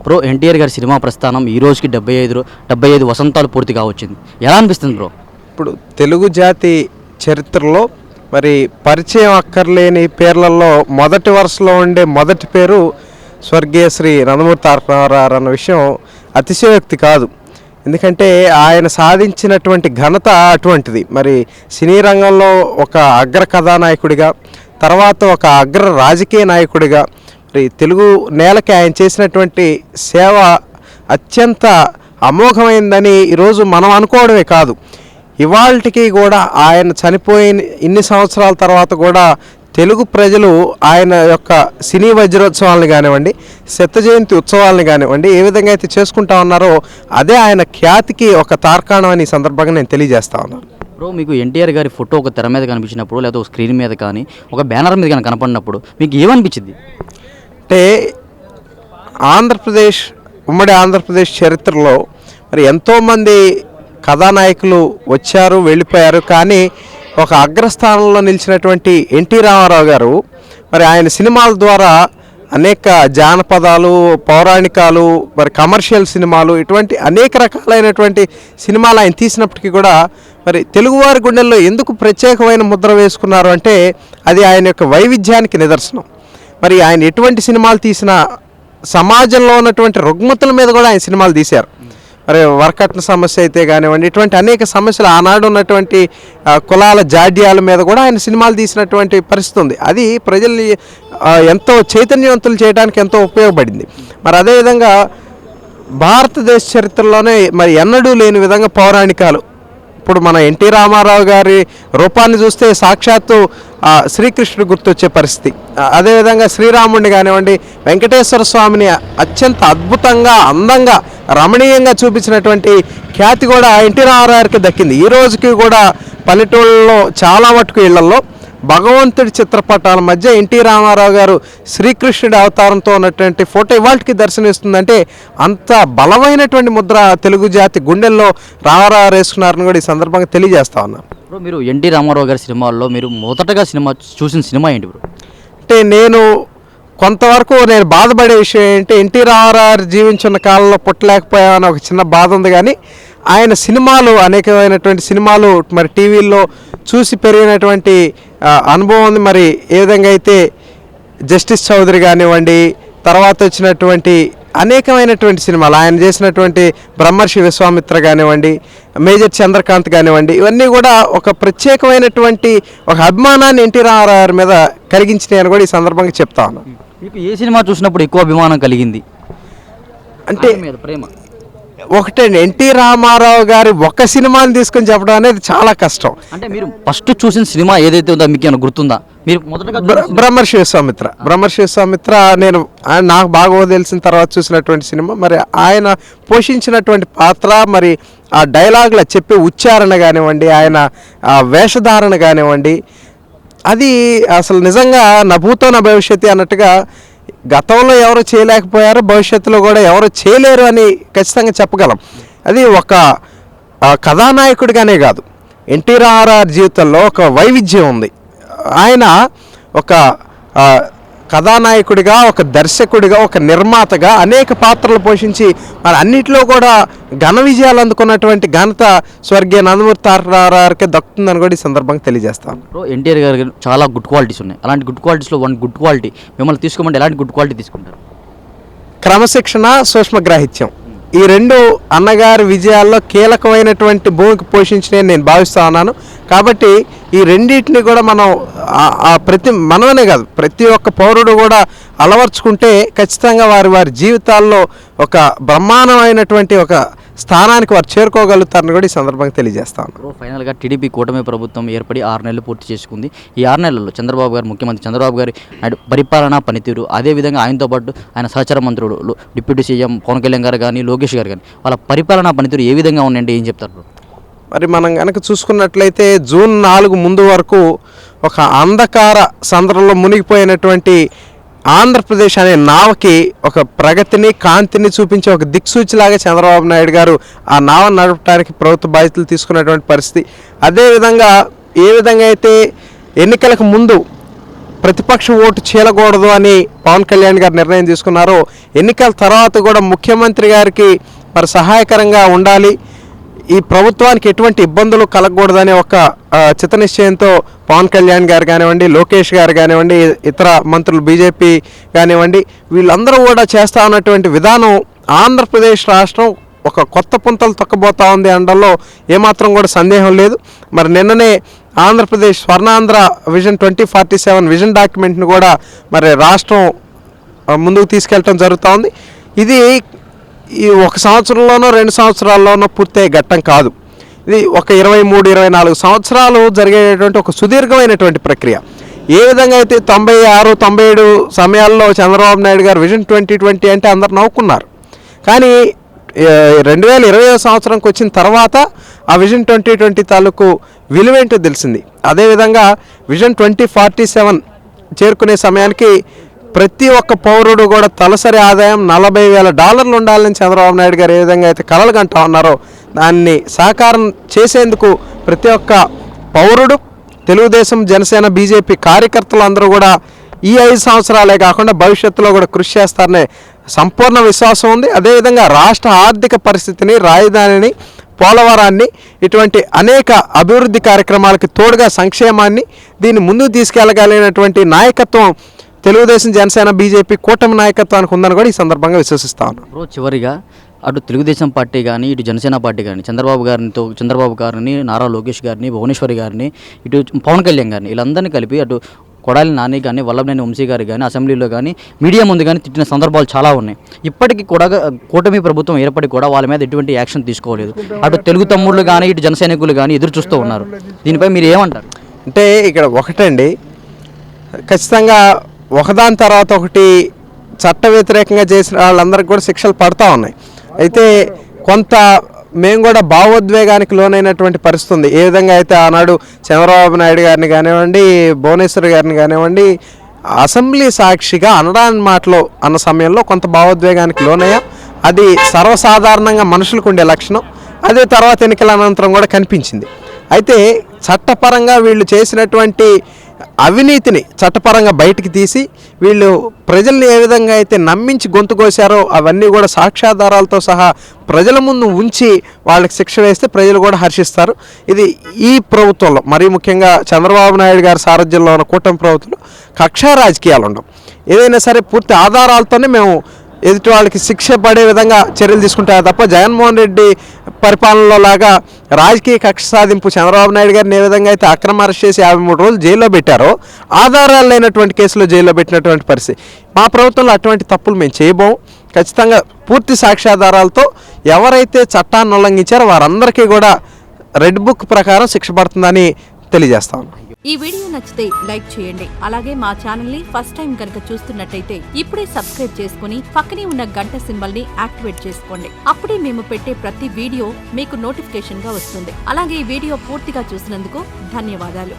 Bro NTR గారి cinema ప్రస్థానం ఈ రోజుకి 75 వసంతాలు పూర్తిగా వచ్చింది. ఎలా అనిపిస్తుంది బ్రో? ఇప్పుడు తెలుగు జాతి చరిత్రలో మరి పరిచయం అక్కర్లేని పేర్లలో మొదటి వరుసలో ఉండే మొదటి పేరు స్వర్గీయ శ్రీ నందమూరి తారక రామారావు అన్న విషయం అతిశయోక్తి కాదు. ఎందుకంటే ఆయన సాధించినటువంటి ఘనత అటువంటిది. మరి సినీ రంగంలో ఒక అగ్ర కథానాయకుడిగా, తర్వాత ఒక అగ్ర రాజకీయ నాయకుడిగా మరి తెలుగు నేలకి ఆయన చేసినటువంటి సేవ అత్యంత అమోఘమైందని ఈరోజు మనం అనుకోవడమే కాదు, ఇవాళకి కూడా ఆయన చనిపోయిన ఇన్ని సంవత్సరాల తర్వాత కూడా తెలుగు ప్రజలు ఆయన యొక్క సినీ వజ్రోత్సవాలను కానివ్వండి, శత జయంతి ఉత్సవాలను కానివ్వండి ఏ విధంగా అయితే చేసుకుంటా ఉన్నారో అదే ఆయన ఖ్యాతికి ఒక తార్కాణం అని ఈ సందర్భంగా నేను తెలియజేస్తా ఉన్నాను. బ్రో మీకు ఎన్టీఆర్ గారి ఫోటో ఒక తెర మీద కనిపించినప్పుడు, లేదా ఒక స్క్రీన్ మీద కానీ, ఒక బ్యానర్ మీద కానీ కనపడినప్పుడు మీకు ఏమనిపించింది? అంటే ఉమ్మడి ఆంధ్రప్రదేశ్ చరిత్రలో మరి ఎంతోమంది కథానాయకులు వచ్చారు, వెళ్ళిపోయారు, కానీ ఒక అగ్రస్థానంలో నిలిచినటువంటి ఎన్టీ రామారావు గారు మరి ఆయన సినిమాల ద్వారా అనేక జానపదాలు, పౌరాణికాలు, మరి కమర్షియల్ సినిమాలు, ఇటువంటి అనేక రకాలైనటువంటి సినిమాలు ఆయన తీసినప్పటికీ కూడా మరి తెలుగువారి గుండెల్లో ఎందుకు ప్రత్యేకమైన ముద్ర వేసుకున్నారు అంటే అది ఆయన యొక్క వైవిధ్యానికి నిదర్శనం. మరి ఆయన ఎటువంటి సినిమాలు తీసినా సమాజంలో ఉన్నటువంటి రుగ్మతుల మీద కూడా ఆయన సినిమాలు తీశారు. మరి వరకట్న సమస్య అయితే కానివ్వండి, ఇటువంటి అనేక సమస్యలు ఆనాడు ఉన్నటువంటి కులాల జాడ్యాల మీద కూడా ఆయన సినిమాలు తీసినటువంటి పరిస్థితి ఉంది. అది ప్రజల్ని ఎంతో చైతన్యవంతులు చేయడానికి ఎంతో ఉపయోగపడింది. మరి అదేవిధంగా భారతదేశ చరిత్రలోనే మరి ఎన్నడూ లేని విధంగా పౌరాణికాలు, ఇప్పుడు మన ఎన్టీ రామారావు గారి రూపాన్ని చూస్తే సాక్షాత్తు శ్రీకృష్ణుడు గుర్తొచ్చే పరిస్థితి. అదేవిధంగా శ్రీరాముడిని కానివ్వండి, వెంకటేశ్వర స్వామిని అత్యంత అద్భుతంగా, అందంగా, రమణీయంగా చూపించినటువంటి ఖ్యాతి కూడా ఎన్టీ రామారావు గారికి దక్కింది. ఈ రోజుకి కూడా పల్లెటూళ్ళలో చాలా మటుకు ఇళ్లలో భగవంతుడి చిత్రపటాల మధ్య ఎన్టీ రామారావు గారు శ్రీకృష్ణుడి అవతారంతో ఉన్నటువంటి ఫోటో ఇవాళకి దర్శనమిస్తుందంటే అంత బలమైనటువంటి ముద్ర తెలుగు జాతి గుండెల్లో రామారావు వేసుకున్నారని కూడా ఈ సందర్భంగా తెలియజేస్తా ఉన్నాను. బ్రో మీరు ఎన్టీ రామారావు గారి సినిమాల్లో మీరు మొదటగా చూసిన సినిమా ఏంటి బ్రో? అంటే కొంతవరకు నేను బాధపడే విషయం ఏంటి, ఎన్టీ రామారావు జీవించిన కాలంలో పుట్టలేకపోయామని ఒక చిన్న బాధ ఉంది. కానీ ఆయన సినిమాలు, అనేకమైనటువంటి సినిమాలు మరి టీవీల్లో చూసి పెరిగినటువంటి అనుభవం ఉంది. మరి ఏ విధంగా అయితే జస్టిస్ చౌదరి కానివ్వండి, తర్వాత వచ్చినటువంటి అనేకమైనటువంటి సినిమాలు, ఆయన చేసినటువంటి బ్రహ్మర్షి విశ్వామిత్ర కానివ్వండి, మేజర్ చంద్రకాంత్ కానివ్వండి, ఇవన్నీ కూడా ఒక ప్రత్యేకమైనటువంటి ఒక అభిమానాన్ని ఎన్టీ రామారావు మీద కలిగించినాయని కూడా ఈ సందర్భంగా చెప్తా ఉన్నాను. మీకు ఏ సినిమా చూసినప్పుడు ఎక్కువ అభిమానం కలిగింది? అంటే ప్రేమ ఒకటే, ఎన్టీ రామారావు గారి ఒక సినిమాని తీసుకొని చెప్పడం అనేది చాలా కష్టం. అంటే మీరు ఫస్ట్ చూసిన సినిమా ఏదైతే ఉందో మీకు ఏమైనా గుర్తుందా? మీరు మొదటగా బ్రహ్మర్షి విశ్వామిత్ర నేను నాకు బాగా తెలిసిన తర్వాత చూసినటువంటి సినిమా. మరి ఆయన పోషించినటువంటి పాత్ర, మరి ఆ డైలాగుల చెప్పే ఉచ్చారణ కానివ్వండి, ఆయన వేషధారణ కానివ్వండి, అది అసలు నిజంగా నా భూతో నా భవిష్యత్తు అన్నట్టుగా గతంలో ఎవరు చేయలేకపోయారో భవిష్యత్తులో కూడా ఎవరు చేయలేరు అని ఖచ్చితంగా చెప్పగలం. అది ఒక కథానాయకుడిగానే కాదు, ఎన్టీ రామారావు జీవితంలో ఒక వైవిధ్యం ఉంది. ఆయన ఒక కథానాయకుడిగా, ఒక దర్శకుడిగా, ఒక నిర్మాతగా అనేక పాత్రలు పోషించి మరి అన్నింటిలో కూడా ఘన విజయాలు అందుకున్నటువంటి ఘనత స్వర్గీయ నందమూరి తారక రామారావుకే దక్కుతుందని కూడా ఈ సందర్భంగా తెలియజేస్తాను. ఎన్టీఆర్ గారికి చాలా గుడ్ క్వాలిటీస్ ఉన్నాయి. అలాంటి గుడ్ క్వాలిటీస్లో వన్ గుడ్ క్వాలిటీ మిమ్మల్ని తీసుకోమంటే ఎలాంటి గుడ్ క్వాలిటీ తీసుకుంటారు? క్రమశిక్షణ, సూక్ష్మగ్రాహిత్యం. ఈ రెండు అన్నగారి విజయాల్లో కీలకమైనటువంటి భూమికి పోషించినని నేను భావిస్తా ఉన్నాను. కాబట్టి ఈ రెండింటిని కూడా మనమనే కాదు, ప్రతి ఒక్క పౌరుడు కూడా అలవర్చుకుంటే ఖచ్చితంగా వారి జీవితాల్లో ఒక బ్రహ్మాండమైనటువంటి ఒక స్థానానికి వారు చేరుకోగలుగుతారని కూడా ఈ సందర్భంగా తెలియజేస్తాను. ఫైనల్గా టీడీపీ కూటమి ప్రభుత్వం ఏర్పడి 6 నెలలు పూర్తి చేసుకుంది. ఈ 6 నెలల్లో చంద్రబాబు గారు, ముఖ్యమంత్రి చంద్రబాబు గారి పరిపాలనా పనితీరు, అదేవిధంగా ఆయనతో పాటు ఆయన సహచర మంత్రులు డిప్యూటీ సీఎం పవన్ కళ్యాణ్ గారు కానీ, లోకేష్ గారు కానీ, వాళ్ళ పరిపాలనా పనితీరు ఏ విధంగా ఉన్నాయంటే ఏం చెప్తారు? మరి మనం కనుక చూసుకున్నట్లయితే జూన్ 4 ముందు వరకు ఒక అంధకార సంద్రంలో మునిగిపోయినటువంటి ఆంధ్రప్రదేశ్ అనే నావకి ఒక ప్రగతిని, కాంతిని చూపించే ఒక దిక్సూచిలాగా చంద్రబాబు నాయుడు గారు ఆ నావను నడపడానికి ప్రభుత్వ బాధ్యతలు తీసుకున్నటువంటి పరిస్థితి. అదేవిధంగా ఏ విధంగా అయితే ఎన్నికలకు ముందు ప్రతిపక్ష ఓటు చీలకూడదు అని పవన్ కళ్యాణ్ గారు నిర్ణయం తీసుకున్నారో, ఎన్నికల తర్వాత కూడా ముఖ్యమంత్రి గారికి మరి సహాయకరంగా ఉండాలి, ఈ ప్రభుత్వానికి ఎటువంటి ఇబ్బందులు కలగకూడదనే ఒక చిత్త నిశ్చయంతో పవన్ కళ్యాణ్ గారు కానివ్వండి, లోకేష్ గారు కానివ్వండి, ఇతర మంత్రులు బీజేపీ కానివ్వండి, వీళ్ళందరూ కూడా చేస్తూ ఉన్నటువంటి విధానం ఆంధ్రప్రదేశ్ రాష్ట్రం ఒక కొత్త పుంతలు తొక్కబోతా ఉంది అనడంలో ఏమాత్రం కూడా సందేహం లేదు. మరి నిన్ననే ఆంధ్రప్రదేశ్ స్వర్ణాంధ్ర విజన్ 2047 విజన్ డాక్యుమెంట్ను కూడా మరి రాష్ట్రం ముందుకు తీసుకెళ్ళటం జరుగుతూ ఉంది. ఇది ఈ 1 సంవత్సరంలోనో 2 సంవత్సరాల్లోనో పూర్తయ్యే ఘట్టం కాదు. ఇది ఒక 23-24 సంవత్సరాలు జరిగేటువంటి ఒక సుదీర్ఘమైనటువంటి ప్రక్రియ. ఏ విధంగా అయితే 96-97 సమయాల్లో చంద్రబాబు నాయుడు గారు విజన్ 2020 అంటే అందరు నవ్వుకున్నారు. కానీ 2020 సంవత్సరంకి వచ్చిన తర్వాత ఆ విజన్ 2020 తాలూకు విలువేంటో తెలిసింది. అదేవిధంగా విజన్ 2047 చేరుకునే సమయానికి ప్రతి ఒక్క పౌరుడు కూడా తలసరి ఆదాయం $40,000 ఉండాలని చంద్రబాబు నాయుడు గారు ఏ విధంగా అయితే కలలు కంటా ఉన్నారో, దాన్ని సాకారం చేసేందుకు ప్రతి ఒక్క పౌరుడు, తెలుగుదేశం, జనసేన, బీజేపీ కార్యకర్తలు అందరూ కూడా ఈ 5 సంవత్సరాలే కాకుండా భవిష్యత్తులో కూడా కృషి చేస్తారనే సంపూర్ణ విశ్వాసం ఉంది. అదేవిధంగా రాష్ట్ర ఆర్థిక పరిస్థితిని, రాజధానిని, పోలవరాన్ని, ఇటువంటి అనేక అభివృద్ధి కార్యక్రమాలకి తోడుగా సంక్షేమాన్ని దీన్ని ముందుకు తీసుకెళ్ళగలిగినటువంటి నాయకత్వం తెలుగుదేశం, జనసేన, బీజేపీ కూటమి నాయకత్వానికి ఉందని కూడా ఈ సందర్భంగా విశ్వసిస్తా ఉన్నాను. బ్రో, చివరిగా అటు తెలుగుదేశం పార్టీ కానీ, ఇటు జనసేన పార్టీ కానీ, చంద్రబాబు గారిని, నారా లోకేష్ గారిని, భువనేశ్వరి గారిని, ఇటు పవన్ కళ్యాణ్ గారిని, వీళ్ళందరినీ కలిపి అటు కొడాలి నాని కానీ, వల్లభనేని వంశీ గారు కానీ అసెంబ్లీలో కానీ మీడియా ముందు కానీ తిట్టిన సందర్భాలు చాలా ఉన్నాయి. ఇప్పటికీ కూడా కూటమి ప్రభుత్వం ఏర్పడి కూడా వాళ్ళ మీద ఎటువంటి యాక్షన్ తీసుకోలేదు. అటు తెలుగు తమ్ముళ్ళు కానీ, ఇటు జన సైనికులు కానీ ఎదురు చూస్తూ ఉన్నారు. దీనిపై మీరు ఏమంటారు? అంటే ఇక్కడ ఒకటండి, ఖచ్చితంగా ఒకదాని తర్వాత ఒకటి చట్ట వ్యతిరేకంగా చేసిన వాళ్ళందరికీ కూడా శిక్షలు పడతా ఉన్నాయి. అయితే కొంత మేము కూడా భావోద్వేగానికి లోనైనటువంటి పరిస్థితి ఉంది. ఏ విధంగా అయితే ఆనాడు చంద్రబాబు నాయుడు గారిని కానివ్వండి, భువనేశ్వర్ గారిని కానివ్వండి అసెంబ్లీ సాక్షిగా అనడాని మాటలో అన్న సమయంలో కొంత భావోద్వేగానికి లోనయ్యాం. అది సర్వసాధారణంగా మనుషులకు ఉండే లక్షణం. అదే తర్వాత ఎన్నికల అనంతరం కూడా కనిపించింది. అయితే చట్టపరంగా వీళ్ళు చేసినటువంటి అవినీతిని చట్టపరంగా బయటికి తీసి వీళ్ళు ప్రజల్ని ఏ విధంగా అయితే నమ్మించి గొంతు కోసారో అవన్నీ కూడా సాక్ష్యాధారాలతో సహా ప్రజల ముందు ఉంచి వాళ్ళకి శిక్ష వేస్తే ప్రజలు కూడా హర్షిస్తారు. ఇది ఈ ప్రభుత్వంలో మరీ ముఖ్యంగా చంద్రబాబు నాయుడు గారి సారథ్యంలో ఉన్న కూటమి ప్రభుత్వంలో కక్షా రాజకీయాలు ఉండవు. ఏదైనా సరే పూర్తి ఆధారాలతోనే మేము ఎదుటి వాళ్ళకి శిక్ష పడే విధంగా చర్యలు తీసుకుంటారు తప్ప జగన్మోహన్ రెడ్డి పరిపాలనలో లాగా రాజకీయ కక్ష సాధింపు చంద్రబాబు నాయుడు గారిని ఏ విధంగా అయితే అక్రమ అరెస్ట్ చేసి 53 రోజులు జైల్లో పెట్టారో, ఆధారాలు లేనటువంటి కేసులో జైల్లో పెట్టినటువంటి పరిస్థితి. మా ప్రభుత్వంలో అటువంటి తప్పులు మేము చేయబోం. ఖచ్చితంగా పూర్తి సాక్ష్యాధారాలతో ఎవరైతే చట్టాన్ని ఉల్లంఘించారో వారందరికీ కూడా రెడ్ బుక్ ప్రకారం శిక్ష పడుతుందని తెలియజేస్తాను. ఈ వీడియో నచ్చితే లైక్ చేయండి. అలాగే మా ఛానల్ ని ఫస్ట్ టైం కనుక చూస్తున్నట్టయితే ఇప్పుడే సబ్స్క్రైబ్ చేసుకుని పక్కనే ఉన్న గంట సింబల్ ని యాక్టివేట్ చేసుకోండి. అప్పుడే మేము పెట్టే ప్రతి వీడియో మీకు నోటిఫికేషన్ గా వస్తుంది. అలాగే ఈ వీడియో పూర్తిగా చూసినందుకు ధన్యవాదాలు.